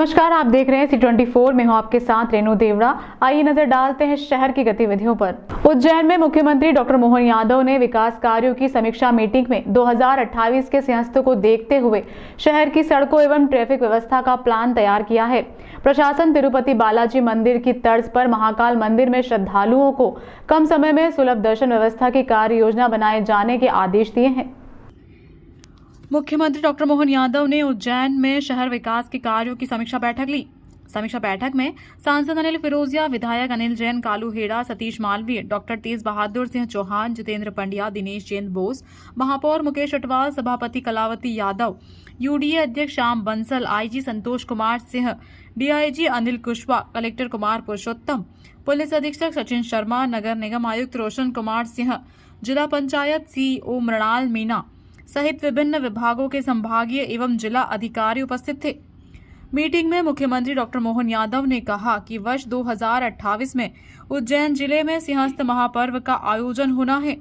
नमस्कार, आप देख रहे हैं C24। मैं हूं आपके साथ रेणु देवड़ा। आइए नजर डालते हैं शहर की गतिविधियों पर। उज्जैन में मुख्यमंत्री डॉक्टर मोहन यादव ने विकास कार्यों की समीक्षा मीटिंग में 2028 के सिंहस्थ को देखते हुए शहर की सड़कों एवं ट्रैफिक व्यवस्था का प्लान तैयार किया है। प्रशासन तिरुपति बालाजी मंदिर की तर्ज पर महाकाल मंदिर में श्रद्धालुओं को कम समय में सुलभ दर्शन व्यवस्था की कार्य योजना बनाए जाने के आदेश दिए हैं। मुख्यमंत्री डॉक्टर मोहन यादव ने उज्जैन में शहर विकास के कार्यों की समीक्षा बैठक ली। समीक्षा बैठक में सांसद अनिल फिरोजिया, विधायक अनिल जैन, कालू हेड़ा, सतीश मालवीय, डॉक्टर तेज बहादुर सिंह चौहान, जितेंद्र पंड्या, दिनेश जैन बोस, महापौर मुकेश अटवाल, सभापति कलावती यादव, यूडीए अध्यक्ष Shyam Bansal, IG Santosh Kumar Singh, DIG Anil Kushwaha, collector Kumar Purushottam, police अधीक्षक सचिन शर्मा, नगर निगम आयुक्त रोशन कुमार सिंह, जिला पंचायत सीईओ मृणाल मीना सहित विभिन्न विभागों के संभागीय एवं जिला अधिकारी उपस्थित थे। मीटिंग में मुख्यमंत्री डॉक्टर मोहन यादव ने कहा कि वर्ष 2028 में उज्जैन जिले में सिंहस्थ महापर्व का आयोजन होना है।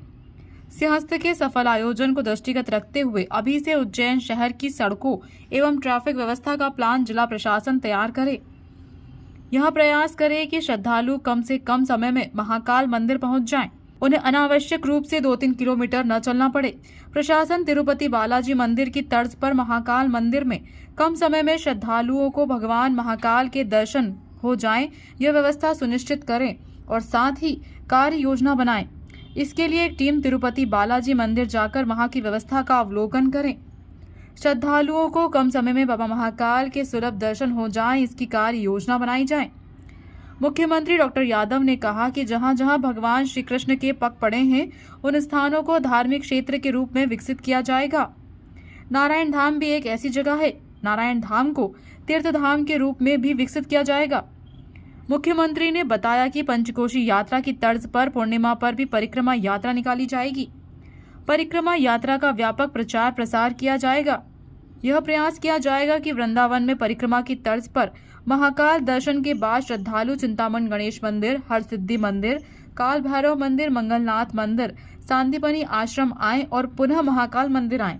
सिंहस्थ के सफल आयोजन को दृष्टिगत रखते हुए अभी से उज्जैन शहर की सड़कों एवं ट्रैफिक व्यवस्था का प्लान जिला प्रशासन तैयार करे। यह प्रयास करे कि श्रद्धालु कम से कम समय में महाकाल मंदिर पहुंच जाएं। उन्हें अनावश्यक रूप से 2-3 किलोमीटर न चलना पड़े। प्रशासन तिरुपति बालाजी मंदिर की तर्ज पर महाकाल मंदिर में कम समय में श्रद्धालुओं को भगवान महाकाल के दर्शन हो जाएं, यह व्यवस्था सुनिश्चित करें और साथ ही कार्य योजना बनाएं। इसके लिए एक टीम तिरुपति बालाजी मंदिर जाकर वहां की व्यवस्था का अवलोकन करें। श्रद्धालुओं को कम समय में बाबा महाकाल के सुलभ दर्शन हो जाएं, इसकी कार्य योजना बनाई जाए। मुख्यमंत्री डॉक्टर यादव ने कहा कि जहां जहां भगवान श्री कृष्ण के पग पड़े हैं, उन स्थानों को धार्मिक क्षेत्र के रूप में विकसित किया जाएगा। नारायण धाम भी एक ऐसी जगह है। नारायण धाम को तीर्थ धाम के रूप में भी विकसित किया जाएगा। मुख्यमंत्री ने बताया कि पंचकोशी यात्रा की तर्ज पर पूर्णिमा पर भी परिक्रमा यात्रा निकाली जाएगी। परिक्रमा यात्रा का व्यापक प्रचार प्रसार किया जाएगा। यह प्रयास किया जाएगा कि वृंदावन में परिक्रमा की तर्ज पर महाकाल दर्शन के बाद श्रद्धालु चिंतामण गणेश मंदिर, हरसिद्धि मंदिर, काल भैरव मंदिर, मंगलनाथ मंदिर, सांदीपनी आश्रम आएं और पुनः महाकाल मंदिर आएं।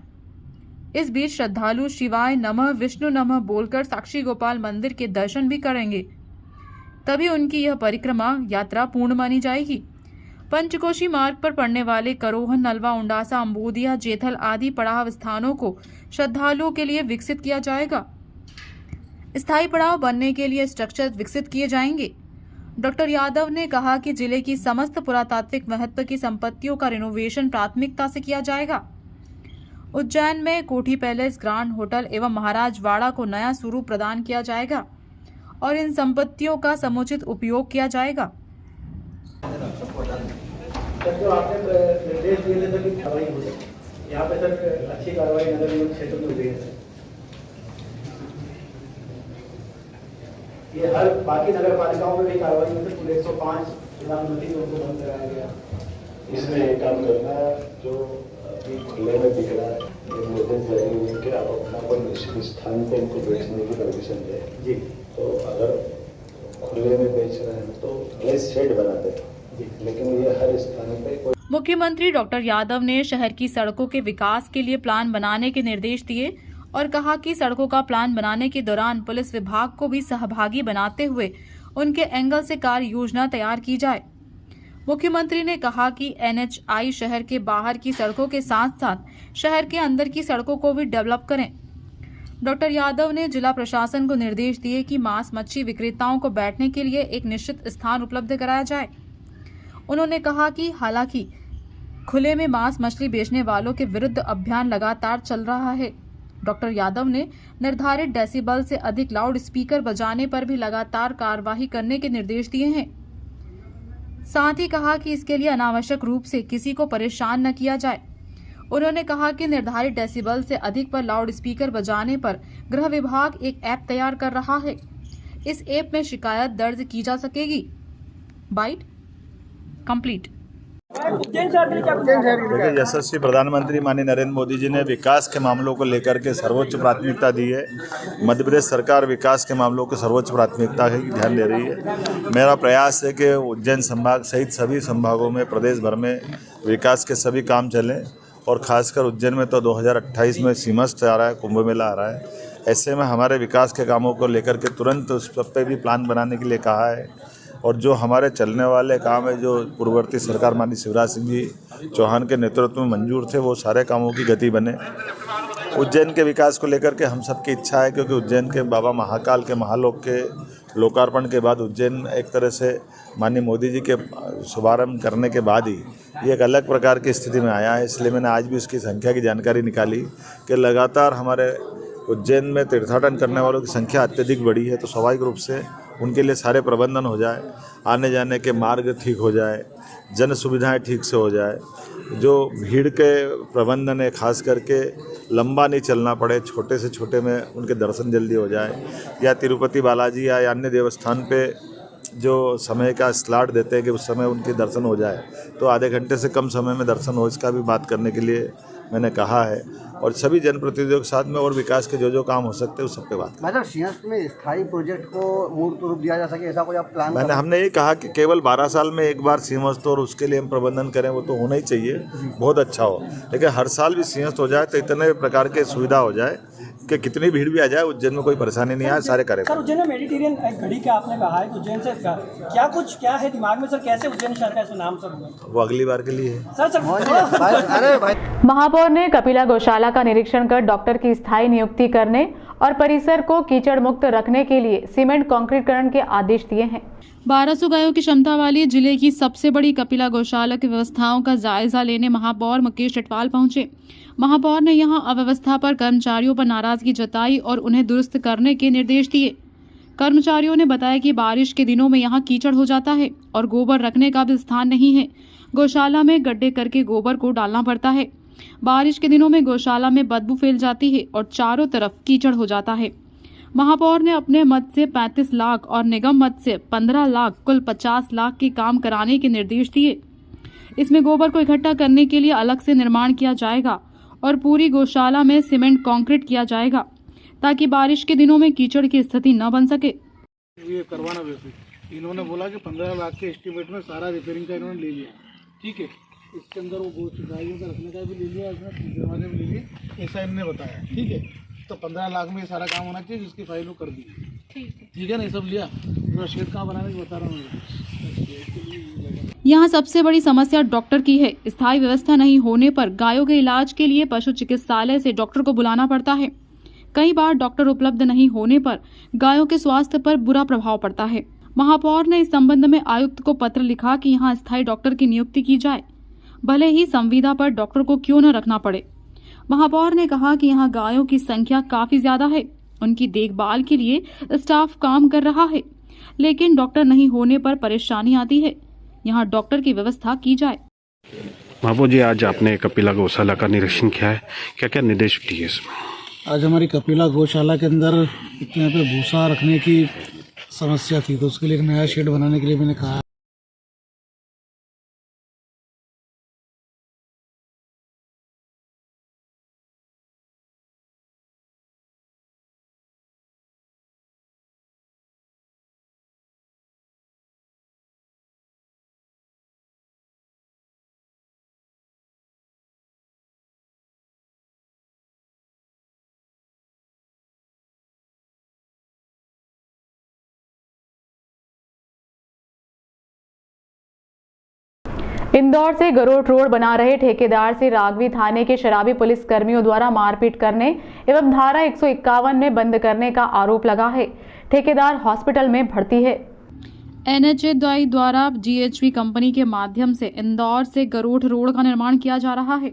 इस बीच श्रद्धालु शिवाय नमः, विष्णु नमः बोलकर साक्षी गोपाल मंदिर के दर्शन भी करेंगे। तभी उनकी यह परिक्रमा यात्रा पूर्ण मानी जाएगी। पंचकोशी मार्ग पर पड़ने वाले करोहन, नलवा, उंडासा, अम्बोदिया, जेथल आदि पड़ाव स्थानों को श्रद्धालुओं के लिए विकसित किया जाएगा। स्थायी पड़ाव बनने के लिए स्ट्रक्चर विकसित किए जाएंगे। डॉक्टर यादव ने कहा कि जिले की समस्त पुरातात्विक महत्व की संपत्तियों का रिनोवेशन प्राथमिकता से किया जाएगा। उज्जैन में कोठी पैलेस, ग्रांड होटल एवं महाराज वाड़ा को नया स्वरूप प्रदान किया जाएगा और इन संपत्तियों का समुचित उपयोग किया जाएगा। यहाँ पे सर अच्छी कार्रवाई नगर निगम क्षेत्र में हुई है। ये हर बाकी नगर पालिकाओं में भी कार्रवाई में पूरे 105 प्रधानमंत्री को उनको बंद कराया गया। इसमें एक काम करना जो अभी खुले में दिख रहा है, ये नोटिस जारी हुई कि आप अपना कोई निश्चित स्थान पे इनको बेचने की परमिशन दें जी। तो अगर खुले में बेच रहे हैं तो भले शेड बनाते हैं, लेकिन ये हर स्थान पे कोई। मुख्यमंत्री डॉक्टर यादव ने शहर की सड़कों के विकास के लिए प्लान बनाने के निर्देश दिए और कहा कि सड़कों का प्लान बनाने के दौरान पुलिस विभाग को भी सहभागी बनाते हुए उनके एंगल से कार्य योजना तैयार की जाए। मुख्यमंत्री ने कहा कि NHI शहर के बाहर की सड़कों के साथ साथ शहर के अंदर की सड़कों को भी डेवलप करें। डॉक्टर यादव ने जिला प्रशासन को निर्देश दिए कि मांस मच्छी विक्रेताओं को बैठने के लिए एक निश्चित स्थान उपलब्ध कराया जाए। उन्होंने कहा कि हालांकि खुले में मांस मछली बेचने वालों के विरुद्ध अभियान लगातार चल रहा है। डॉक्टर यादव ने निर्धारित डेसिबल से अधिक लाउड स्पीकर बजाने पर भी लगातार कार्रवाई करने के निर्देश दिए हैं। साथ ही कहा कि इसके लिए अनावश्यक रूप से किसी को परेशान न किया जाए। उन्होंने कहा कि निर्धारित डेसिबल से अधिक पर लाउड स्पीकर बजाने पर गृह विभाग एक ऐप तैयार कर रहा है। इस ऐप में शिकायत दर्ज की जा सकेगी। Byte complete. देखिए, यशस्वी प्रधानमंत्री माननीय नरेंद्र मोदी जी ने विकास के मामलों को लेकर के सर्वोच्च प्राथमिकता दी है। मध्य प्रदेश सरकार विकास के मामलों को सर्वोच्च प्राथमिकता की ध्यान दे रही है। मेरा प्रयास है कि उज्जैन संभाग सहित सभी संभागों में प्रदेश भर में विकास के सभी काम चलें और खासकर उज्जैन में तो 2028 में सिंहस्थ आ रहा है, कुंभ मेला आ रहा है। ऐसे में हमारे विकास के कामों को लेकर के तुरंत उस पर भी प्लान बनाने के लिए कहा है। और जो हमारे चलने वाले काम है, जो पूर्ववर्ती सरकार माननीय शिवराज सिंह जी चौहान के नेतृत्व में मंजूर थे, वो सारे कामों की गति बने। उज्जैन के विकास को लेकर के हम सबकी इच्छा है, क्योंकि उज्जैन के बाबा महाकाल के महालोक के लोकार्पण के बाद उज्जैन एक तरह से माननीय मोदी जी के शुभारंभ करने के बाद ही ये एक अलग प्रकार की स्थिति में आया है। इसलिए मैंने आज भी उसकी संख्या की जानकारी निकाली कि लगातार हमारे उज्जैन में तीर्थाटन करने वालों की संख्या अत्यधिक बढ़ी है। तो स्वाभाविक रूप से उनके लिए सारे प्रबंधन हो जाए, आने जाने के मार्ग ठीक हो जाए, जन सुविधाएं ठीक से हो जाए, जो भीड़ के प्रबंधन है खास करके लंबा नहीं चलना पड़े, छोटे से छोटे में उनके दर्शन जल्दी हो जाए, या तिरुपति बालाजी या अन्य देवस्थान पे जो समय का स्लॉट देते हैं कि उस समय उनके दर्शन हो जाए, तो आधे घंटे से कम समय में दर्शन हो, इसका भी बात करने के लिए मैंने कहा है। और सभी जनप्रतिनिधियों के साथ में और विकास के जो काम हो सकते हैं उस सब पे बात। मतलब सिंहस्थ में स्थायी प्रोजेक्ट को मूर्त रूप दिया जा सके, ऐसा कोई आप प्लान? हमने ये कहा कि केवल 12 साल में एक बार सिंहस्थ और उसके लिए हम प्रबंधन करें, वो तो होना ही चाहिए, बहुत अच्छा हो। लेकिन हर साल भी सिंहस्थ हो जाए तो इतने प्रकार के सुविधा हो जाए कि कितनी भीड़ भी आ जाए, उज्जैन में कोई परेशानी नहीं आए, सारे करें। सर, उज्जैन में मेडिटेरियन घड़ी का आपने कहा है, उज्जैन से क्या है दिमाग में सर, कैसे उज्जैन शहर का नाम सर हुआ? वो अगली बार के लिए है। अरे भाई, महापौर ने कपिला गौशाला का निरीक्षण कर डॉक्टर की स्थायी नियुक्ति करने और परिसर को कीचड़ मुक्त रखने के लिए सीमेंट कंक्रीटकरण के आदेश दिए हैं। 1200 गायों की क्षमता वाली जिले की सबसे बड़ी कपिला गौशाला की व्यवस्थाओं का जायजा लेने महापौर मुकेश चटवाल पहुंचे। महापौर ने यहां अव्यवस्था पर कर्मचारियों पर नाराजगी जताई और उन्हें दुरुस्त करने के निर्देश दिए। कर्मचारियों ने बताया कि बारिश के दिनों में यहां कीचड़ हो जाता है और गोबर रखने का भी स्थान नहीं है। गौशाला में गड्ढे करके गोबर को डालना पड़ता है। बारिश के दिनों में गौशाला में बदबू फैल जाती है और चारों तरफ कीचड़ हो जाता है। महापौर ने अपने मद से 35 लाख और निगम मद से 15 लाख कुल 50 लाख के काम कराने के निर्देश दिए। इसमें गोबर को इकट्ठा करने के लिए अलग से निर्माण किया जाएगा और पूरी गौशाला में सीमेंट कंक्रीट किया जाएगा ताकि बारिश के दिनों में कीचड़ की स्थिति न बन सके। ये करवाना वैसे इन्होंने बोला कि 15 लाख के एस्टीमेट में सारा रिपेयरिंग का इन्होंने ले लिया, ठीक है। इसके अंदर वो गाड़ियों का रखने का भी ले लिया, इसमें दरवाजे में ले लिए, ऐसा इन्होंने बताया, ठीक है। तो 15 लाख में ये सारा काम होना चाहिए, जिसकी फाइल वो कर दी, ठीक है ना। ये सब लिया, पूरा शेड कहाँ बनाने की बता रहा हूँ। यहाँ सबसे बड़ी समस्या डॉक्टर की है। स्थायी व्यवस्था नहीं होने पर गायों के इलाज के लिए पशु चिकित्सालय से डॉक्टर को बुलाना पड़ता है। कई बार डॉक्टर उपलब्ध नहीं होने पर गायों के स्वास्थ्य पर बुरा प्रभाव पड़ता है। महापौर ने इस संबंध में आयुक्त को पत्र लिखा कि यहाँ स्थायी डॉक्टर की नियुक्ति की जाए, भले ही संविदा पर डॉक्टर को क्यों न रखना पड़े। महापौर ने कहा कि यहाँ गायों की संख्या काफी ज्यादा है, उनकी देखभाल के लिए स्टाफ काम कर रहा है, लेकिन डॉक्टर नहीं होने पर परेशानी आती है। यहाँ डॉक्टर की व्यवस्था की जाए। महापौर जी, आज आपने कपिला गौशाला का निरीक्षण किया है, क्या क्या निर्देश दिए इसमें? आज हमारी कपिला गौशाला के अंदर यहाँ पे भूसा रखने की समस्या थी, तो उसके लिए एक नया शेड बनाने के लिए मैंने कहा। इंदौर से गरोट रोड बना रहे ठेकेदार से रागवी थाने के शराबी पुलिस कर्मियों द्वारा मारपीट करने एवं धारा 151 में बंद करने का आरोप लगा है। ठेकेदार हॉस्पिटल में भर्ती है। NHA द्वारा GHV कंपनी के माध्यम से इंदौर से गरोट रोड का निर्माण किया जा रहा है।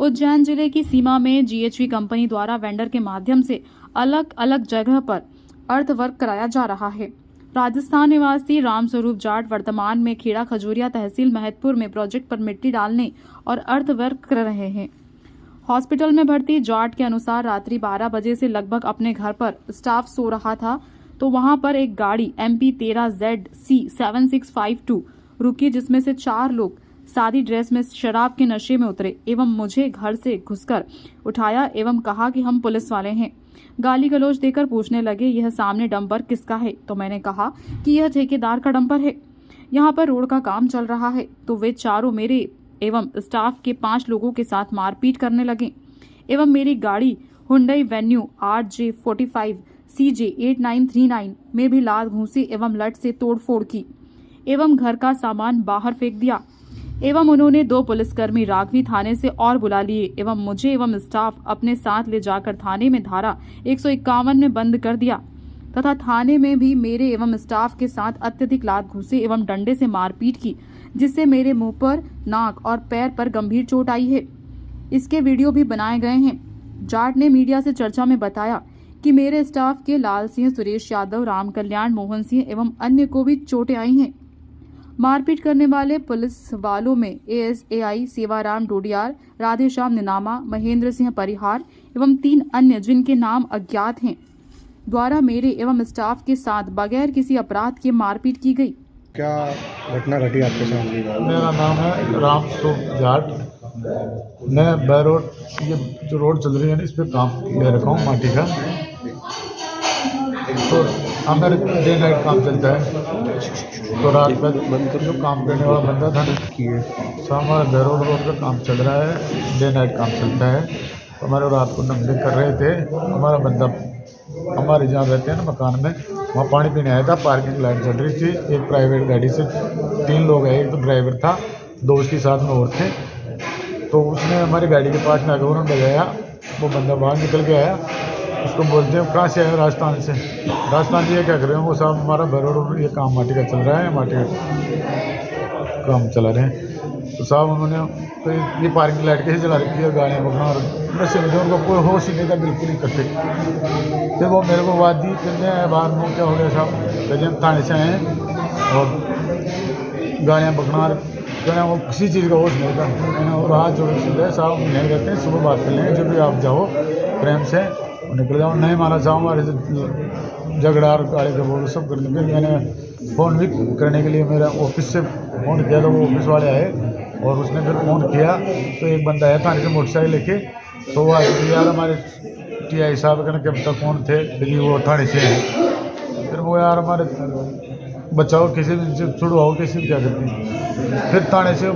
उज्जैन जिले की सीमा में GHV कंपनी द्वारा वेंडर के माध्यम से अलग अलग जगह पर अर्थवर्क कराया जा रहा है। राजस्थान निवासी रामस्वरूप जाट वर्तमान में खेड़ा खजूरिया तहसील महतपुर में प्रोजेक्ट पर मिट्टी डालने और अर्थवर्क कर रहे हैं। हॉस्पिटल में भर्ती जाट के अनुसार रात्रि 12 बजे से लगभग अपने घर पर स्टाफ सो रहा था तो वहां पर एक गाड़ी MP13ZC 7652 रुकी, जिसमें से 4 लोग सादी ड्रेस में शराब के नशे में उतरे एवं मुझे घर से घुसकर उठाया एवं कहा कि हम पुलिस वाले हैं। गाली गलौज देकर पूछने लगे, यह सामने डंपर किसका है? तो मैंने कहा कि यह ठेकेदार का डंपर है, यहाँ पर रोड का काम चल रहा है। तो वे चारों मेरे एवं स्टाफ के 5 लोगों के साथ मारपीट करने लगे एवं मेरी गाड़ी हुंडई वेन्यू RJ45 CJ 8939 में भी लात घूंसी एवं लठ से तोड़फोड़ की एवं घर का सामान बाहर फेंक दिया एवं उन्होंने 2 पुलिसकर्मी राघवी थाने से और बुला लिए एवं मुझे एवं स्टाफ अपने साथ ले जाकर थाने में धारा 151 में बंद कर दिया तथा थाने में भी मेरे एवं स्टाफ के साथ अत्यधिक लात घूंसे एवं डंडे से मारपीट की, जिससे मेरे मुंह पर, नाक और पैर पर गंभीर चोट आई है। इसके वीडियो भी बनाए गए हैं। जाट ने मीडिया से चर्चा में बताया कि मेरे स्टाफ के लाल सिंह, सुरेश यादव, राम कल्याण, मोहन सिंह एवं अन्य को भी चोटें आई हैं। मारपीट करने वाले पुलिस वालों में ASAI सेवाराम डोडियार, राधेश्याम निनामा, महेंद्र सिंह परिहार एवं 3 अन्य जिनके नाम अज्ञात हैं द्वारा मेरे एवं स्टाफ के साथ बगैर किसी अपराध के मारपीट की गई। क्या घटना घटी आपके साथ? मेरा नाम है राम स्वरूप जाट। मैं बाय रोड, ये जो रोड चल रही है ना, इस पर काम ले रखा हूँ माटी का। तो हमारे डे नाइट काम चलता है, तो रात का जो काम करने वाला बंदा था तो हमारा बाय रोड का काम चल रहा है, डे नाइट काम चलता है। तो हमारे रात को नमले कर रहे थे। हमारा बंदा हमारे जहाँ रहते हैं ना मकान में, वहाँ पानी पीने आया था। पार्किंग लाइट चल रही थी। एक प्राइवेट गाड़ी से 3 लोग आए, एक तो ड्राइवर था, 2 उसके साथ में और थे। तो उसने हमारी गाड़ी के पास में आकर उन्होंने बजाया। वो बंदा बाहर निकल के आया, उसको बोलते हैं कहाँ से आए? राजस्थान से। राजस्थान से ये क्या कर रहे हो? वो साहब हमारा बरोड ये काम माटी का चल रहा है, माटी का काम चला रहे हैं। तो साहब उन्होंने तो ये पार्किंग लाइट कैसे चला रखी है, गाड़ियाँ पकड़ा, और नशे में उनको कोई होश ही नहीं था, बिल्कुल ही इकट्ठे। फिर वो मेरे को बात दी, फिर मैं बाहर में क्या हो गया साहब, कहीं हम थाने से आए हैं और गाड़ियाँ पकड़ा, कहना वो किसी चीज़ का होश नहीं था। मैंने वो हाथ जोड़ के साहब नहीं रहते हैं, सुबह बात कर लेंगे, जब भी आप जाओ प्रेम से निकल जाओ। नहीं माना साहब, हमारे से झगड़ा और गाड़ी का बोल सब कर देंगे। मैंने फ़ोन भी करने के लिए मेरा ऑफिस से फ़ोन किया, तो वो ऑफिस वाले आए और उसने फिर फ़ोन किया। तो एक बंदा आया थाने से मोटरसाइकिल लेके, तो वो आए यार हमारे TI साहब कहना कब तक कौन थे, लेकिन वो थाने से हैं। फिर वो यार हमारे बचाओ, किसी से छुड़वाओ, किसी में क्या करते। फिर थाने से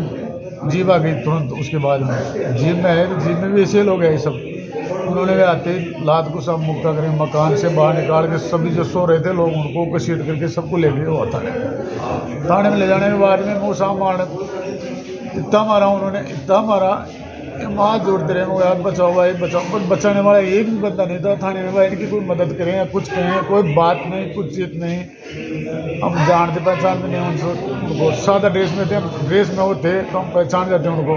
जीप आ गई तुरंत उसके बाद में। जीप में है तो जीप में भी ऐसे लोग हैं सब। उन्होंने भी आते ही लात को सब मुक्का करें, मकान से बाहर निकाल के सभी जो सो रहे थे लोग उनको घसीट करके सबको ले गए। वो थाने में ले जाने के बाद में मुँह साफ मारने इतना मारा उन्होंने, इतना मारा, हाथ जोड़ते रहे वो यार बचाओ भाई बचाओ। पर बचाने वाला एक भी बंदा नहीं था थाने में भाई, इनकी कोई मदद करें या कुछ कहें, कोई बात नहीं, कुछ चीज नहीं। हम जानते पहचानते नहीं उनको, सादा ड्रेस में थे, ड्रेस में वो थे तो हम पहचान जाते हैं उनको,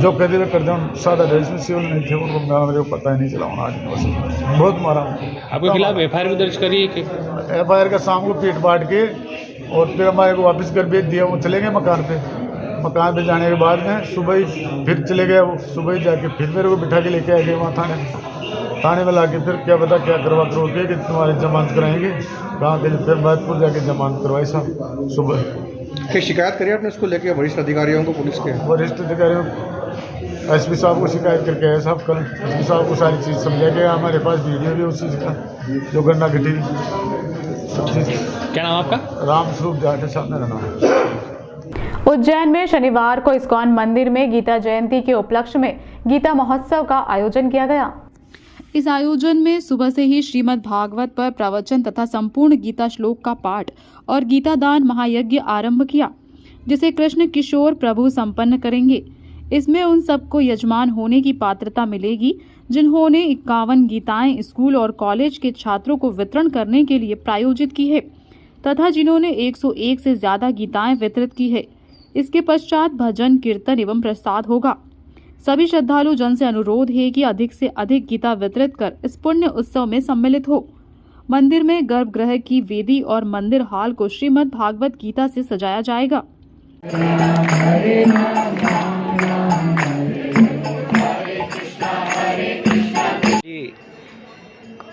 जो कहते हुए करते हैं। सादा ड्रेस में सिविल नहीं थे, उनको मेरे को पता ही नहीं चला। आज बहुत मारा। आपके खिलाफ FIR भी दर्ज करी है? FIR का शाम को पीट पाट के और फिर हमारे को वापस कर भेज दिया। वो चले गए मकान पे। मकान पे जाने के बाद में सुबह ही फिर चले गए। वो सुबह ही जाके फिर मेरे को बिठा के लेके आ गए वहाँ थाने में लाके। फिर क्या पता क्या करवा के कि तुम्हारी जमानत कराएंगे। कहाँ के फिर महतपुर जाके जमानत करवाई साहब सुबह। क्या शिकायत करी आपने उसको लेके वरिष्ठ अधिकारियों को, पुलिस के वरिष्ठ अधिकारियों SP साहब को शिकायत करके आए साहब। कल SP साहब को सारी चीज़ समझा गया। हमारे पास वीडियो भी उस चीज़ का जो घटना घटी सब चीज़। क्या नाम आपका? राम स्वरूप जाट है साहब मेरा नाम। उज्जैन में शनिवार को इस्कॉन मंदिर में गीता जयंती के उपलक्ष्य में गीता महोत्सव का आयोजन किया गया। इस आयोजन में सुबह से ही श्रीमद् भागवत पर प्रवचन तथा संपूर्ण गीता श्लोक का पाठ और गीता दान महायज्ञ आरंभ किया, जिसे कृष्ण किशोर प्रभु संपन्न करेंगे। इसमें उन सबको यजमान होने की पात्रता मिलेगी जिन्होंने 51 गीताएं स्कूल और कॉलेज के छात्रों को वितरण करने के लिए प्रायोजित की है तथा जिन्होंने 101 से ज्यादा गीताएं वितरित की है। इसके पश्चात भजन, कीर्तन एवं प्रसाद होगा। सभी श्रद्धालु जन से अनुरोध है कि अधिक से अधिक गीता वितरित कर इस पुण्य उत्सव में सम्मिलित हो। मंदिर में गर्भगृह की वेदी और मंदिर हॉल को श्रीमद् भागवत गीता से सजाया जाएगा।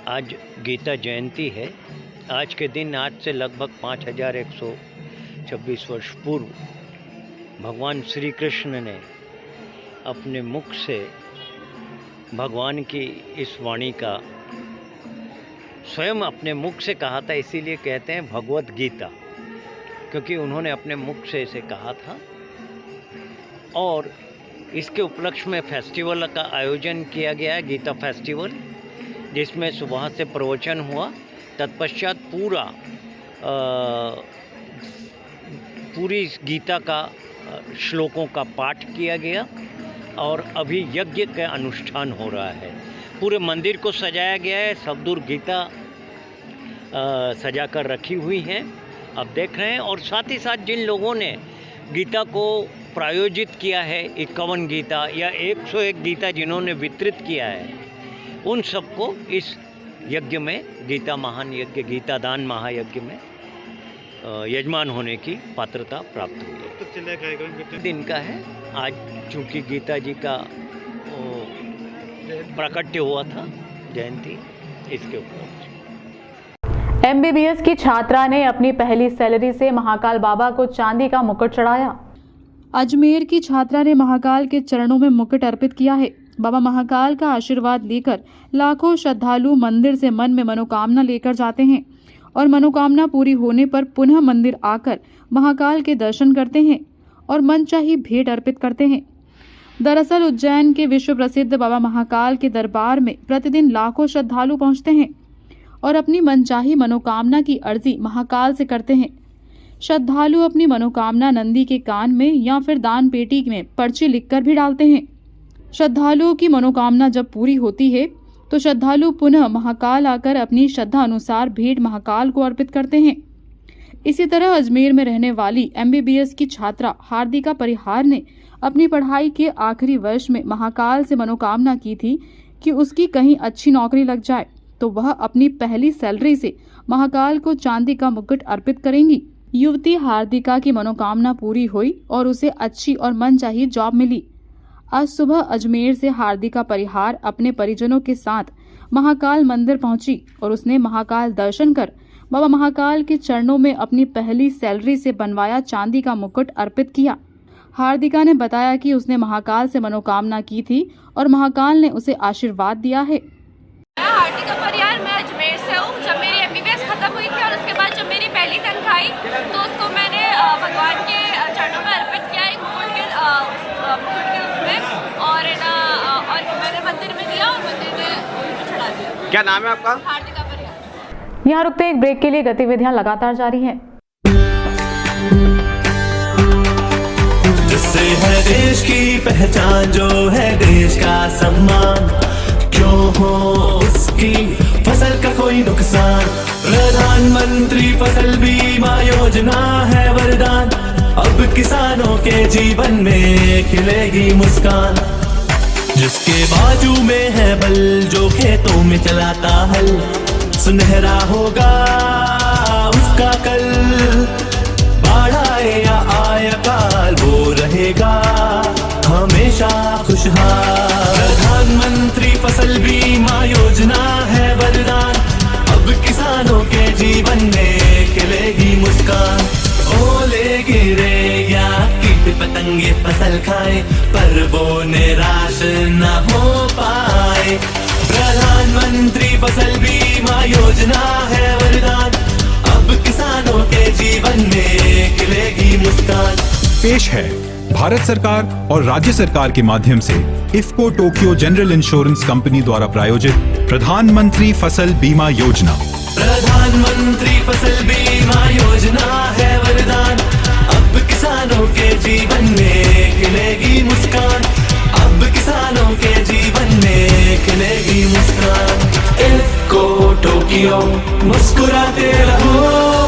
आज गीता जयंती है। आज के दिन, आज से लगभग 5126 वर्ष पूर्व भगवान श्री कृष्ण ने अपने मुख से भगवान की इस वाणी का स्वयं अपने मुख से कहा था। इसीलिए कहते हैं भगवत गीता, क्योंकि उन्होंने अपने मुख से इसे कहा था। और इसके उपलक्ष्य में फेस्टिवल का आयोजन किया गया है, गीता फेस्टिवल, जिसमें सुबह से प्रवचन हुआ, तत्पश्चात पूरी गीता का श्लोकों का पाठ किया गया और अभी यज्ञ का अनुष्ठान हो रहा है। पूरे मंदिर को सजाया गया है, सब दूर गीता सजा कर रखी हुई हैं, आप देख रहे हैं। और साथ ही साथ जिन लोगों ने गीता को प्रायोजित किया है, 51 गीता या 101 गीता जिन्होंने वितरित किया है, उन सबको इस यज्ञ में, गीता महान यज्ञ, गीता दान महायज्ञ में यजमान होने की पात्रता प्राप्त हुई है। दिन का है आज, चूँकि गीता जी का प्राकट्य हुआ था, जयंती, इसके ऊपर। MBBS की छात्रा ने अपनी पहली सैलरी से महाकाल बाबा को चांदी का मुकुट चढ़ाया। अजमेर की छात्रा ने महाकाल के चरणों में मुकुट अर्पित किया है। बाबा महाकाल का आशीर्वाद लेकर लाखों श्रद्धालु मंदिर से मन में मनोकामना लेकर जाते हैं और मनोकामना पूरी होने पर पुनः मंदिर आकर महाकाल के दर्शन करते हैं और मनचाही भेंट अर्पित करते हैं। दरअसल उज्जैन के विश्व प्रसिद्ध बाबा महाकाल के दरबार में प्रतिदिन लाखों श्रद्धालु पहुंचते हैं और अपनी मनचाही मनोकामना की अर्जी महाकाल से करते हैं। श्रद्धालु अपनी मनोकामना नंदी के कान में या फिर दान पेटी में पर्ची लिखकर भी डालते हैं। श्रद्धालुओं की मनोकामना जब पूरी होती है तो श्रद्धालु पुनः महाकाल आकर अपनी श्रद्धा अनुसार भेंट महाकाल को अर्पित करते हैं। इसी तरह अजमेर में रहने वाली MBBS की छात्रा हार्दिका परिहार ने अपनी पढ़ाई के आखिरी वर्ष में महाकाल से मनोकामना की थी कि उसकी कहीं अच्छी नौकरी लग जाए तो वह अपनी पहली सैलरी से महाकाल को चांदी का मुकुट अर्पित करेंगी। युवती हार्दिका की मनोकामना पूरी हुई और उसे अच्छी और मनचाही जॉब मिली। आज सुबह अजमेर से हार्दिका परिहार अपने परिजनों के साथ महाकाल मंदिर पहुंची और उसने महाकाल दर्शन कर बाबा महाकाल के चरणों में अपनी पहली सैलरी से बनवाया चांदी का मुकुट अर्पित किया। हार्दिका ने बताया कि उसने महाकाल से मनोकामना की थी और महाकाल ने उसे आशीर्वाद दिया है। हार्दिका परिहार, मैं अजमेर से हूँ। जब मेरी MBBS खत्म हुई थी और उसके बाद जब मेरी पहली तनख्वाह आई तो उसको मैंने भगवान के चरणों में अर्पित किया, एक मुकुट के उसमें, और मैंने मंदिर में दिया और मंदिर में चढ़ा दिया। क्या नाम है आपका? हार्दिका परिहार। यहाँ रुकते एक ब्रेक के लिए, गतिविधियां लगातार जारी हैं। जिससे है देश की पहचान, जो है देश का सम्मान, क्यों हो उसकी फसल का कोई नुकसान। प्रधानमंत्री फसल बीमा योजना है वरदान, अब किसानों के जीवन में खिलेगी मुस्कान। जिसके बाजू में है बल, जो खेतों में चलाता हल, सुनहरा होगा उसका कल। बाढ़ आए या आए अकाल, वो रहेगा हमेशा खुशहाल। प्रधानमंत्री फसल बीमा योजना है वरदान, अब किसानों के जीवन में खिलेगी मुस्कान। ओले गिरे या कीट पतंगे फसल खाए, पर वो निराश न हो पाए। प्रधानमंत्री फसल बीमा योजना है वरदान, अब किसानों के जीवन में खिलेगी मुस्कान। पेश है भारत सरकार और राज्य सरकार के माध्यम से IFFCO Tokyo general insurance company द्वारा प्रायोजित प्रधानमंत्री फसल बीमा योजना। प्रधानमंत्री फसल बीमा योजना है वरदान, अब किसानों के जीवन में खिलेगी मुस्कान। अब किसानों के जीवन में खिलेगी मुस्कान। इफ्को टोक्यो, मुस्कुराते रहो।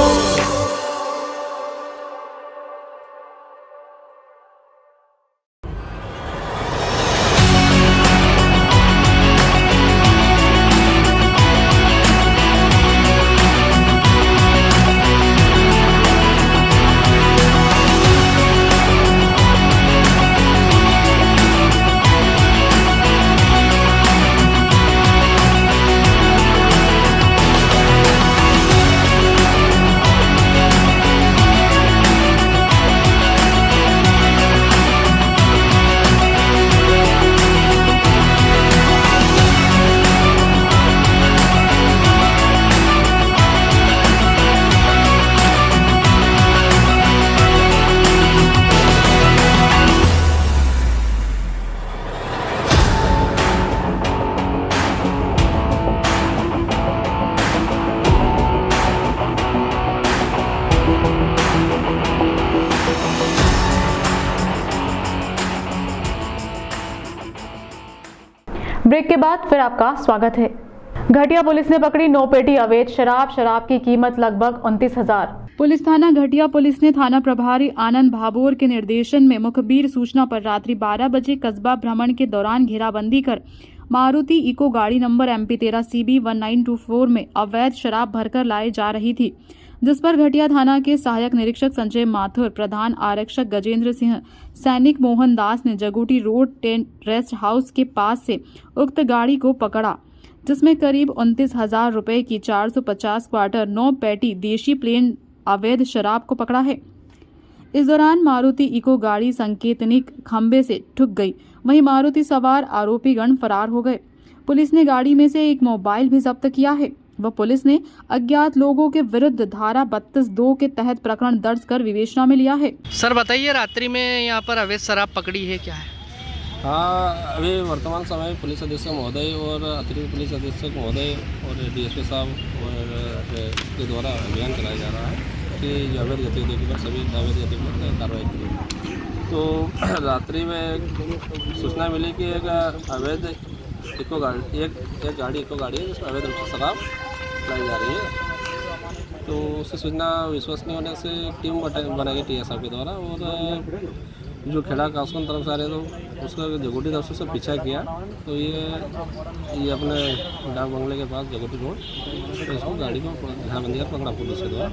ब्रेक के बाद फिर आपका स्वागत है। घटिया पुलिस ने पकड़ी 9 पेटी अवैध शराब की कीमत लगभग 29,000। पुलिस थाना घटिया पुलिस ने थाना प्रभारी आनंद भाभोर के निर्देशन में मुखबिर सूचना पर रात्रि 12 बजे कस्बा भ्रमण के दौरान घेराबंदी कर मारुति इको गाड़ी नंबर MP13 CB 1924 में अवैध शराब भरकर लाई जा रही थी, जिस पर घटिया थाना के सहायक निरीक्षक संजय माथुर, प्रधान आरक्षक गजेंद्र सिंह, सैनिक मोहन दास ने जगूटी रोड टेंट रेस्ट हाउस के पास से उक्त गाड़ी को पकड़ा, जिसमें करीब 29,000 रुपए की 450 क्वार्टर 9 पेटी देशी प्लेन अवैध शराब को पकड़ा है। इस दौरान मारुति इको गाड़ी संकेतनिक खंबे से ठुक गई, वहीं मारुति सवार आरोपीगण फरार हो गए। पुलिस ने गाड़ी में से एक मोबाइल भी जब्त किया है। वह पुलिस ने अज्ञात लोगों के विरुद्ध धारा 32(2) के तहत प्रकरण दर्ज कर विवेचना में लिया है। सर बताइए, रात्रि में यहाँ पर अवैध शराब पकड़ी है, क्या है? हाँ, अभी वर्तमान समय में पुलिस अधीक्षक महोदय और अतिरिक्त पुलिस अधीक्षक महोदय और DSP साहब और के द्वारा अभियान चलाया जा रहा है कि जो अवैध गतिविधियों पर सभी अवैध गतिविधियों पर कार्रवाई की गई। तो रात्रि में सूचना मिली कि एक अवैध इको गाड़ी एक गाड़ी इको गाड़ी है जिसमें अवैध रूप से शराब लाई जा रही है। तो उसकी सूचना विश्वसनीय होने से टीम बनाई गई TSF के द्वारा, और जो खेड़ा कासगंज तरफ से आ रहे थे उसका जगोटी तरफ से पीछा किया। तो ये अपने डाक बंगले के पास जगोटी रोड तो इसको गाड़ी को घेराबंदी कर पकड़ा पुलिस के द्वारा।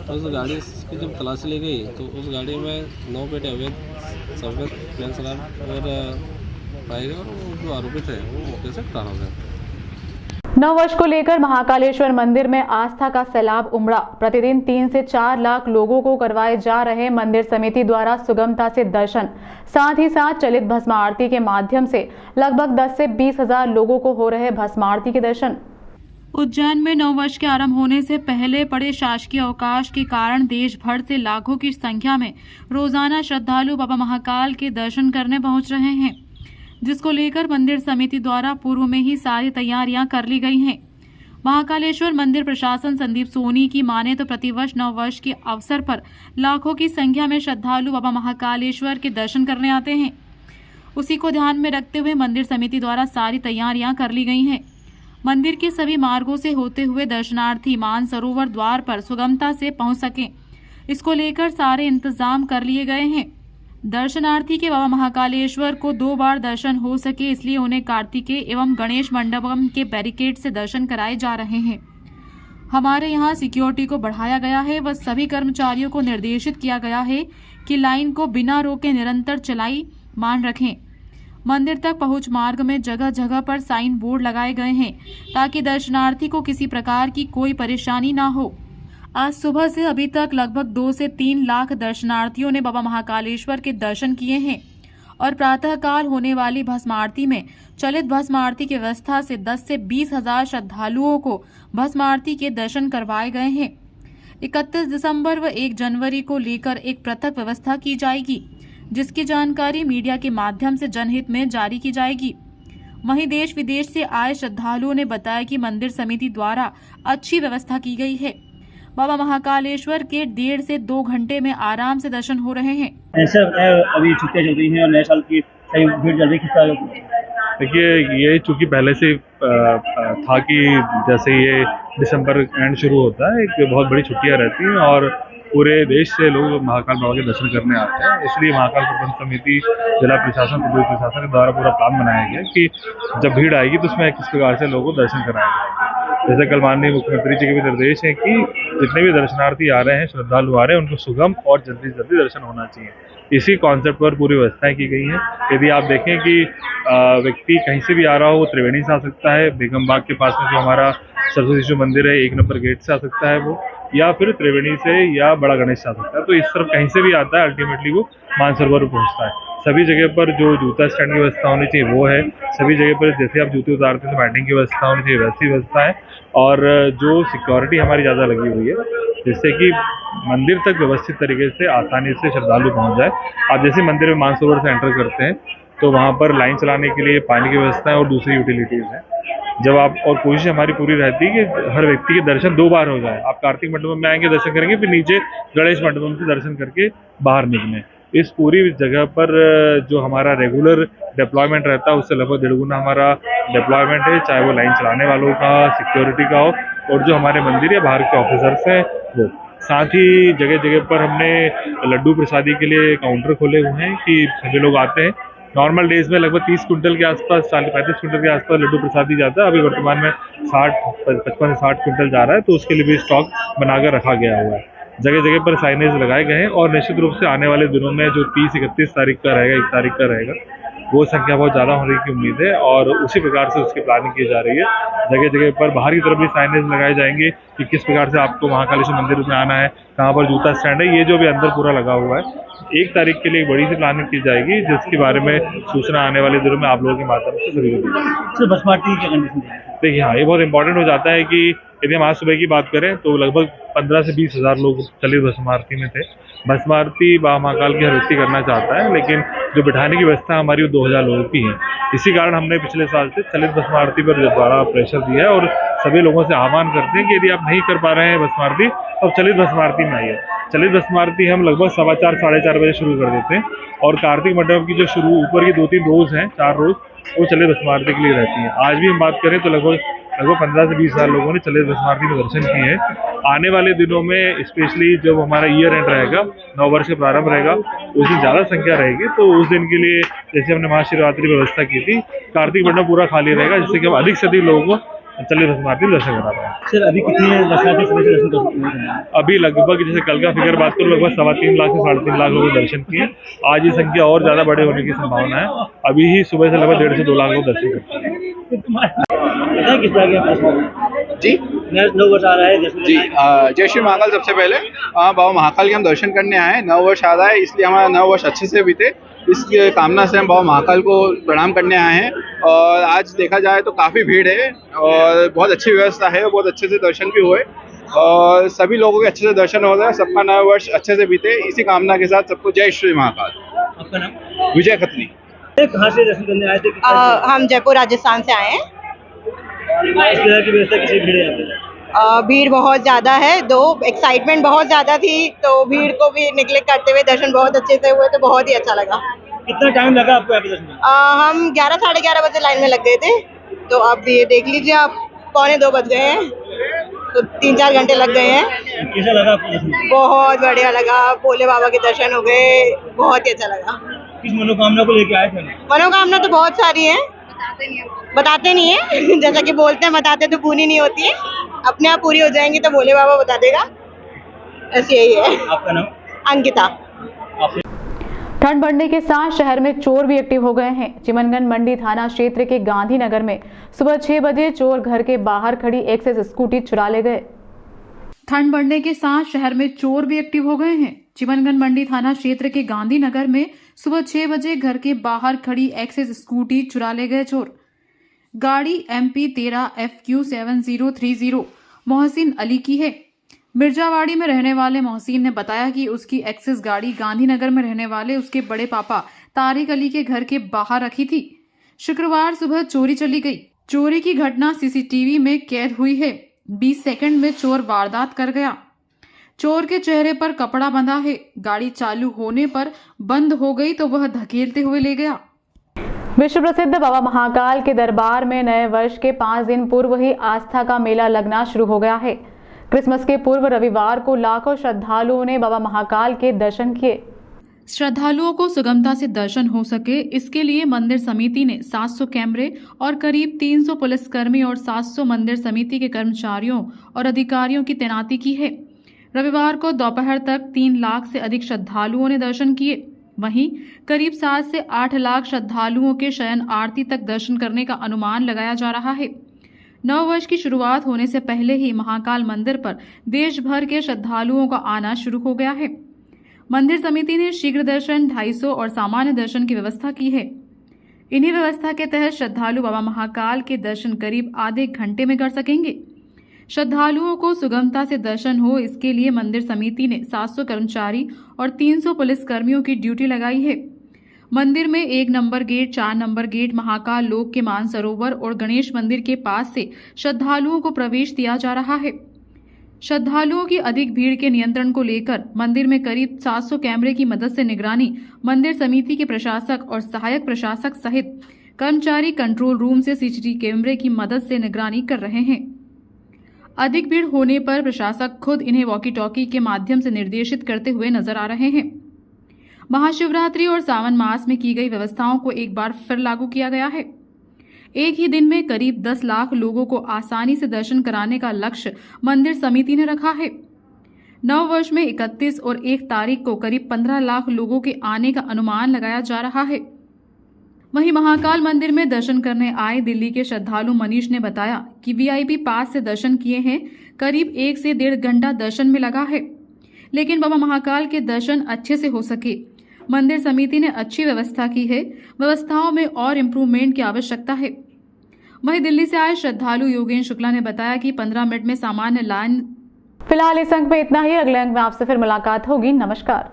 तो उस गाड़ी की जब तलाशी ली गई तो उस गाड़ी में 9 पेटी अवैध प्लेन शराब और पाए गए, और जो आरोपी थे वो मौके से फरार हो गए। नववर्ष को लेकर महाकालेश्वर मंदिर में आस्था का सैलाब उमड़ा। प्रतिदिन 3 से 4 लाख लोगों को करवाए जा रहे मंदिर समिति द्वारा सुगमता से दर्शन, साथ ही साथ चलित भस्म आरती के माध्यम से लगभग 10 से 20,000 लोगों को हो रहे भस्म आरती के दर्शन। उज्जैन में नववर्ष के आरंभ होने से पहले पड़े शासकीय अवकाश के कारण देश भर से लाखों की संख्या में रोजाना श्रद्धालु बाबा महाकाल के दर्शन करने पहुंच रहे हैं, जिसको लेकर मंदिर समिति द्वारा पूर्व में ही सारी तैयारियां कर ली गई हैं। महाकालेश्वर मंदिर प्रशासन संदीप सोनी की माने तो प्रतिवर्ष नववर्ष के अवसर पर लाखों की संख्या में श्रद्धालु बाबा महाकालेश्वर के दर्शन करने आते हैं। उसी को ध्यान में रखते हुए मंदिर समिति द्वारा सारी तैयारियां कर ली गई हैं। मंदिर के सभी मार्गों से होते हुए दर्शनार्थी मानसरोवर द्वार पर सुगमता से पहुंच सकें, इसको लेकर सारे इंतजाम कर लिए गए हैं। दर्शनार्थी के बाबा महाकालेश्वर को 2 बार दर्शन हो सके, इसलिए उन्हें कार्तिकेय एवं गणेश मंडपम के बैरिकेड से दर्शन कराए जा रहे हैं। हमारे यहाँ सिक्योरिटी को बढ़ाया गया है व सभी कर्मचारियों को निर्देशित किया गया है कि लाइन को बिना रोके निरंतर चलाई मान रखें। मंदिर तक पहुंच मार्ग में जगह जगह पर साइन बोर्ड लगाए गए हैं ताकि दर्शनार्थी को किसी प्रकार की कोई परेशानी ना हो। आज सुबह से अभी तक लगभग 2 से 3 लाख दर्शनार्थियों ने बाबा महाकालेश्वर के दर्शन किए हैं और प्रातःकाल होने वाली भस्म आरती में चलित भस्म आरती की व्यवस्था से 10 से 20,000 श्रद्धालुओं को भस्म आरती के दर्शन करवाए गए हैं। 31 दिसंबर व 1 जनवरी को लेकर एक पृथक व्यवस्था की जाएगी, जिसकी जानकारी मीडिया के माध्यम से जनहित में जारी की जाएगी। वहीं देश विदेश से आए श्रद्धालुओं ने बताया कि मंदिर समिति द्वारा अच्छी व्यवस्था की गई है। बाबा महाकालेश्वर के 1.5 से 2 घंटे में आराम से दर्शन हो रहे हैं। ऐसे अभी छुट्टियां चल रही हैं और नए साल की भीड़ चल रही है। देखिए, ये चूँकि पहले से था कि जैसे ये दिसंबर एंड शुरू होता है, एक बहुत बड़ी छुट्टियां रहती हैं और पूरे देश से लोग महाकाल बाबा के दर्शन करने आते हैं। इसलिए महाकाल प्रबंध समिति, जिला प्रशासन, प्रदेश प्रशासन के द्वारा पूरा प्लान बनाया गया कि जब भीड़ आएगी तो उसमें किस प्रकार से लोगों को दर्शन कराए जाएंगे। जैसे कल माननीय मुख्यमंत्री जी के भी निर्देश है कि जितने भी दर्शनार्थी आ रहे हैं, श्रद्धालु आ रहे हैं, उनको सुगम और जल्दी से जल्दी दर्शन होना चाहिए। इसी कॉन्सेप्ट पर पूरी व्यवस्थाएं की गई हैं। यदि आप देखें कि व्यक्ति कहीं से भी आ रहा हो, वो त्रिवेणी से आ सकता है, बेगम बाग के पास में जो हमारा सरस्वती शिशु मंदिर है 1 नंबर गेट से आ सकता है वो, या फिर त्रिवेणी से या बड़ा गणेश से आ सकता है। तो इस तरफ कहीं से भी आता है, अल्टीमेटली वो मानसरोवर पहुंचता है। सभी जगह पर जो जूता स्टैंड की व्यवस्था होनी चाहिए वो है। सभी जगह पर जैसे आप जूते उतारते हैं तो बैटिंग की व्यवस्था होनी चाहिए, वैसी व्यवस्था है। और जो सिक्योरिटी हमारी ज़्यादा लगी हुई है, जिससे कि मंदिर तक व्यवस्थित तरीके से आसानी से श्रद्धालु पहुँच जाए। आप जैसे मंदिर में मानसरोवर से एंटर करते हैं तो वहाँ पर लाइन चलाने के लिए पानी की व्यवस्था है और दूसरी यूटिलिटीज़ हैं। जब आप, और कोशिश हमारी पूरी रहती है कि हर व्यक्ति के दर्शन 2 बार हो जाए। आप कार्तिक मंडपम में आएंगे, दर्शन करेंगे, फिर नीचे गणेश मंडपम से दर्शन करके बाहर निकलें। इस पूरी जगह पर जो हमारा रेगुलर डिप्लॉयमेंट रहता है उससे लगभग 1.5 गुना हमारा डिप्लॉयमेंट है, चाहे वो लाइन चलाने वालों का, सिक्योरिटी का हो और जो हमारे मंदिर या बाहर के ऑफिसर्स हैं वो। साथ ही जगह जगह पर हमने लड्डू प्रसादी के लिए काउंटर खोले हुए हैं कि सभी लोग आते हैं। नॉर्मल डेज में लगभग 30 क्विंटल के आसपास, 35 क्विंटल के आसपास लड्डू प्रसादी जाता है। अभी वर्तमान में 55 से 60 क्विंटल जा रहा है, तो उसके लिए भी स्टॉक बनाकर रखा गया हुआ है। जगह जगह पर साइनेज लगाए गए हैं और निश्चित रूप से आने वाले दिनों में जो 30-31 तारीख का रहेगा, 1 तारीख का रहेगा, वो संख्या बहुत ज़्यादा होने की उम्मीद है और उसी प्रकार से उसकी प्लानिंग की जा रही है। जगह जगह पर बाहर की तरफ भी साइनेज लगाए जाएंगे कि किस प्रकार से आपको महाकालेश्वर मंदिर में आना है, कहाँ पर जूता स्टैंड है, ये जो भी अंदर पूरा लगा हुआ है। 1 तारीख के लिए एक बड़ी सी प्लानिंग की जाएगी जिसके बारे में सूचना आने वाले दिनों में आप लोगों के माध्यम से सभी को दी जाएगी। बस पार्टी की कंडीशन देखिए, हाँ, ये बहुत इंपॉर्टेंट हो जाता है कि यदि हम आज सुबह की बात करें तो लगभग 15 से 20 हज़ार लोग चलित भस्म आरती में थे। भस्म आरती बाबा महाकाल की हर व्यक्ति करना चाहता है, लेकिन जो बिठाने की व्यवस्था हमारी वो 2000 लोगों की है। इसी कारण हमने पिछले साल से चलित भस्म आरती पर बड़ा प्रेशर दिया है और सभी लोगों से आह्वान करते हैं कि यदि आप नहीं कर पा रहे हैं भस्म आरती तो चलित भस्म आरती में आइए। चलित भस्म आरती हम लगभग 4:15 साढ़े 4 बजे शुरू कर देते हैं और कार्तिक मंडप की जो शुरू ऊपर की 2-3 रोज हैं, 4 रोज, वो चलित भस्म आरती के लिए रहती हैं। आज भी हम बात करें तो लगभग 15 से 20 हज़ार लोगों ने चलित भस्म आरती में दर्शन किए हैं। आने वाले दिनों में स्पेशली जब हमारा ईयर एंड रहेगा, नव वर्ष का प्रारंभ रहेगा, उस दिन ज़्यादा संख्या रहेगी, तो उस दिन के लिए जैसे हमने महाशिवरात्रि व्यवस्था की थी, कार्तिक मंडप पूरा खाली रहेगा जिससे कि हम अधिक से अधिक लोगों को चलित भस्म आरती में दर्शन करा पाएं। सर अभी कितने दर्शनार्थी सुबह से दर्शन कर सकते हैं? अभी लगभग जैसे कल का फिगर बात करूँ, लगभग 3.25 लाख से 3.5 लाख लोगों ने दर्शन किए। आज ये संख्या और ज़्यादा बड़े होने की संभावना है। अभी ही सुबह से लगभग 1.5 से 2 लाख लोग दर्शन करते हैं। किस तरह के जी नव वर्ष आ रहा है जी, जय श्री महाकाल। सबसे पहले बाबा महाकाल के हम दर्शन करने आए हैं। नव वर्ष आ रहा है, इसलिए हमारा नव वर्ष अच्छे से बीते, इसकी कामना से हम बाबा महाकाल को प्रणाम करने आए हैं। और आज देखा जाए तो काफ़ी भीड़ है और बहुत अच्छी व्यवस्था है और बहुत अच्छे से दर्शन भी हुए और सभी लोगों के अच्छे से दर्शन हो रहे हैं। सबका नव वर्ष अच्छे से बीते, इसी कामना के साथ सबको जय श्री महाकाल। आपका नाम? विजय खत्री। कहाँ से दर्शन करने आए थे? हम जयपुर राजस्थान से आए हैं। इस तरह की व्यवस्था किसी भीड़ है यहाँ पे? भीड़ बहुत ज़्यादा है, एक्साइटमेंट बहुत ज़्यादा थी, तो भीड़ को भी निगलेक्ट करते हुए दर्शन बहुत अच्छे से हुए, तो बहुत ही अच्छा लगा। कितना टाइम लगा आपको यहाँ पे दर्शन? हम 11 साढ़े 11 बजे लाइन में लग गए थे, तो अब ये देख लीजिए आप 1:45 बज गए हैं, तो 3-4 घंटे लग गए हैं। कैसा लगा आपको दर्शन? बहुत बढ़िया लगा, भोले बाबा के दर्शन हो गए, बहुत ही अच्छा लगा। किस मनोकामना को लेके आए थे? मनोकामना तो बहुत सारी है, बताते नहीं है जैसा कि बोलते हैं बताते तो पूरी नहीं होती है, अपने आप पूरी हो जाएंगी तो भोले बाबा बता देगा, ऐसी यही है। आपका नाम? अंकिता। ठंड बढ़ने के साथ शहर में चोर भी एक्टिव हो गए हैं। चिमनगंज मंडी थाना क्षेत्र के गांधीनगर में सुबह 6 बजे चोर घर के बाहर खड़ी एक्सेस स्कूटी चुरा ले गए। ठंड बढ़ने के साथ शहर में चोर भी एक्टिव हो गए हैं। चिमनगंज मंडी थाना क्षेत्र के गांधीनगर में सुबह 6 बजे घर के बाहर खड़ी एक्सेस स्कूटी चुरा ले गए चोर। गाड़ी MP 13 FQ 7030 मोहसिन अली की है। मिर्जावाड़ी में रहने वाले मोहसिन ने बताया कि उसकी एक्सेस गाड़ी गांधीनगर में रहने वाले उसके बड़े पापा तारिक अली के घर के बाहर रखी थी। शुक्रवार सुबह चोरी चली गई। चोरी की घटना CCTV में कैद हुई है। 20 सेकंड में चोर वारदात कर गया। चोर के चेहरे पर कपड़ा बंधा है। गाड़ी चालू होने पर बंद हो गई तो वह धकेलते हुए ले गया। विश्व प्रसिद्ध बाबा महाकाल के दरबार में नए वर्ष के 5 दिन पूर्व ही आस्था का मेला लगना शुरू हो गया है। क्रिसमस के पूर्व रविवार को लाखों श्रद्धालुओं ने बाबा महाकाल के दर्शन किए। श्रद्धालुओं को सुगमता से दर्शन हो सके, इसके लिए मंदिर समिति ने 700 कैमरे और करीब 300 पुलिसकर्मी और 700 मंदिर समिति के कर्मचारियों और अधिकारियों की तैनाती की है। रविवार को दोपहर तक 3 लाख से अधिक श्रद्धालुओं ने दर्शन किए। वहीं करीब 7 से 8 लाख श्रद्धालुओं के शयन आरती तक दर्शन करने का अनुमान लगाया जा रहा है। नव वर्ष की शुरुआत होने से पहले ही महाकाल मंदिर पर देश भर के श्रद्धालुओं का आना शुरू हो गया है। मंदिर समिति ने शीघ्र दर्शन 250 और सामान्य दर्शन की व्यवस्था की है। इन्हीं व्यवस्था के तहत श्रद्धालु बाबा महाकाल के दर्शन करीब आधे घंटे में कर सकेंगे। श्रद्धालुओं को सुगमता से दर्शन हो, इसके लिए मंदिर समिति ने 700 कर्मचारी और 300 पुलिसकर्मियों की ड्यूटी लगाई है। मंदिर में 1 number gate, 4 number gate, Mahakal Lok के मानसरोवर और गणेश मंदिर के पास से श्रद्धालुओं को प्रवेश दिया जा रहा है। श्रद्धालुओं की अधिक भीड़ के नियंत्रण को लेकर मंदिर में करीब 700 कैमरे की मदद से निगरानी मंदिर समिति के प्रशासक और सहायक प्रशासक सहित कर्मचारी कंट्रोल रूम से सीसीटीवी कैमरे की मदद से निगरानी कर रहे हैं। अधिक भीड़ होने पर प्रशासक खुद इन्हें वॉकी टॉकी के माध्यम से निर्देशित करते हुए नजर आ रहे हैं। महाशिवरात्रि और सावन मास में की गई व्यवस्थाओं को एक बार फिर लागू किया गया है। एक ही दिन में करीब 10 लाख लोगों को आसानी से दर्शन कराने का लक्ष्य मंदिर समिति ने रखा है। नव वर्ष में 31 और 1 तारीख को करीब 15 लाख लोगों के आने का अनुमान लगाया जा रहा है। वहीं महाकाल मंदिर में दर्शन करने आए दिल्ली के श्रद्धालु मनीष ने बताया कि वीआईपी पास से दर्शन किए हैं। करीब 1 से 1.5 घंटा दर्शन में लगा है, लेकिन बाबा महाकाल के दर्शन अच्छे से हो सके। मंदिर समिति ने अच्छी व्यवस्था की है, व्यवस्थाओं में और इम्प्रूवमेंट की आवश्यकता है। वहीं दिल्ली से आए श्रद्धालु योगेश शुक्ला ने बताया कि 15 मिनट में सामान्य लाइन। फिलहाल इस अंक में इतना ही। अगले अंक में आपसे फिर मुलाकात होगी। नमस्कार।